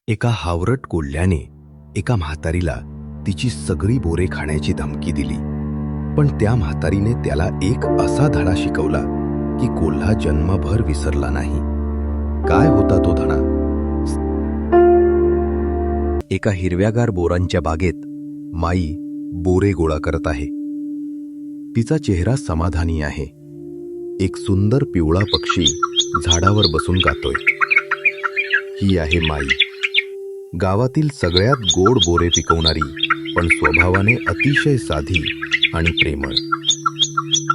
एका हावरट कोल्ह्याने एका म्हातारीला तिची सगळी बोरे खाण्याची धमकी दिली. पण त्या म्हातारीने त्याला एक असा धडा शिकवला की कोल्हा जन्मभर विसरला नाही. काय होता तो धडा? एका हिरव्यागार बोरांच्या बागेत माई बोरे गोळा करत आहे. तिचा चेहरा समाधानी आहे. एक सुंदर पिवळा पक्षी झाडावर बसून गातोय. ही आहे माई, गावातील सगळ्यात गोड बोरे पिकवणारी, पण स्वभावाने अतिशय साधी आणि प्रेमळ.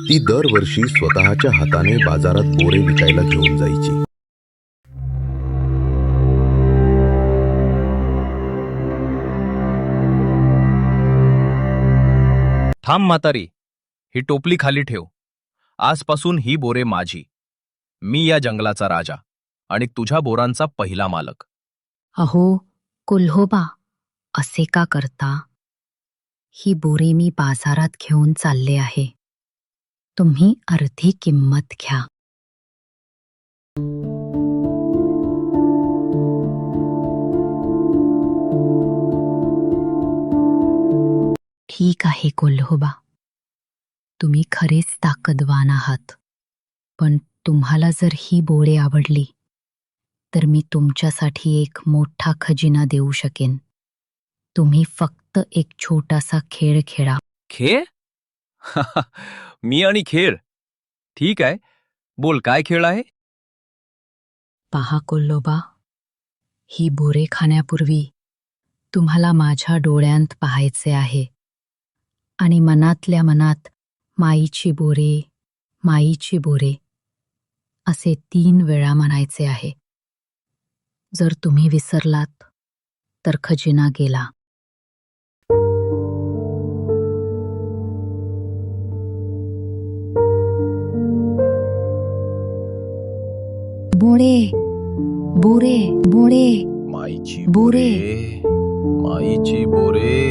ती दरवर्षी स्वतःच्या हाताने बाजारात बोरे विकायला घेऊन जायची. थांब म्हातारी, ही टोपली खाली ठेव. आजपासून ही बोरे माझी. मी या जंगलाचा राजा आणि तुझ्या बोरांचा पहिला मालक. अहो कोल्होबा, असे का करता? ही बोरे मी बाजारात घेऊन चालले आहे. तुम्ही अर्धी किंमत घ्या. ठीक आहे कोल्होबा, तुम्ही खरेच ताकदवान आहात. पण तुम्हाला जर ही बोरे आवडली तर मी तुमच्यासाठी एक मोठा खजिना देऊ शकेन. तुम्ही फक्त एक छोटासा खेळ खेळा. खेळ? मी आणि खेळ? ठीक आहे, बोल काय खेळ आहे? पहा कोल्होबा, ही बोरे खाण्यापूर्वी तुम्हाला माझ्या डोळ्यांत पाहायचे आहे आणि मनातल्या मनात माईची बोरे, माईची बोरे असे 3 वेळा म्हणायचे आहे. जर तुम्ही विसरलात तर खजिना गेला. बोरे बोरे बोरे माईची बोरे. माईची बोरे.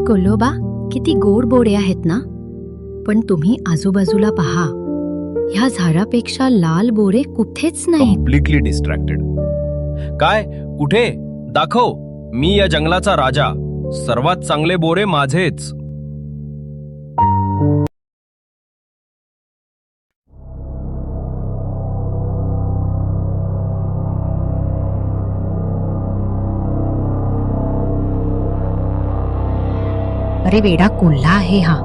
कोल्होबा, किती गोड बोरे आहेत ना? पण तुम्ही आजूबाजूला पहा, ह्या झाडापेक्षा लाल बोरे कुठेच नाहीत. Completely distracted. काय? कुठे? दाखव. मी या जंगलाचा राजा. सर्वात चांगले बोरे माझेच. अरे वेडा कोल्हा आहे हा.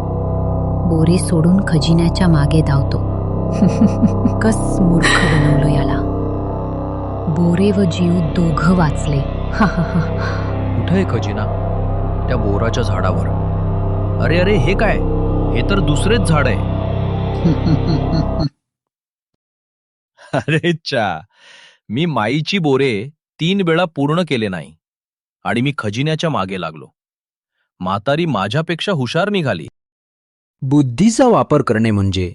बोरे सोडून खजिन्याच्या मागे धावतो. कस मूर्ख बनवलं याला. बोरे व जीव दोघं वाचले. कुठे आहे खजिना? त्या बोराच्या झाडावर. अरे अरे, हे काय? हे तर दुसरेच झाड आहे. अरे चा, मी माईची बोरे 3 वेळा पूर्ण केले नाही आणि मी खजिन्याच्या मागे लागलो. म्हातारी माझ्यापेक्षा हुशार निघाली. बुद्धीचा वापर करणे म्हणजे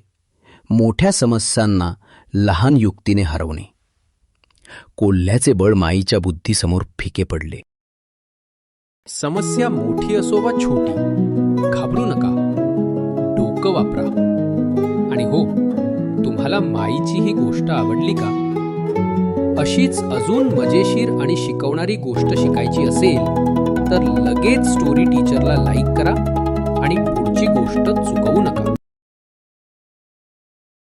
मोठ्या समस्यांना लहान युक्तीने हरवणे. कोल्ह्याचे बळ माईच्या बुद्धीसमोर फिके पडले. समस्या मोठी असो वा छोटी, घाबरू नका. डोकं वापरा. आणि हो, तुम्हाला माईची ही गोष्ट आवडली का? अशीच अजून मजेशीर आणि शिकवणारी गोष्ट शिकायची असेल तर लगेच स्टोरी टीचरला लाईक करा आणि पुढची गोष्ट चुकवू नका.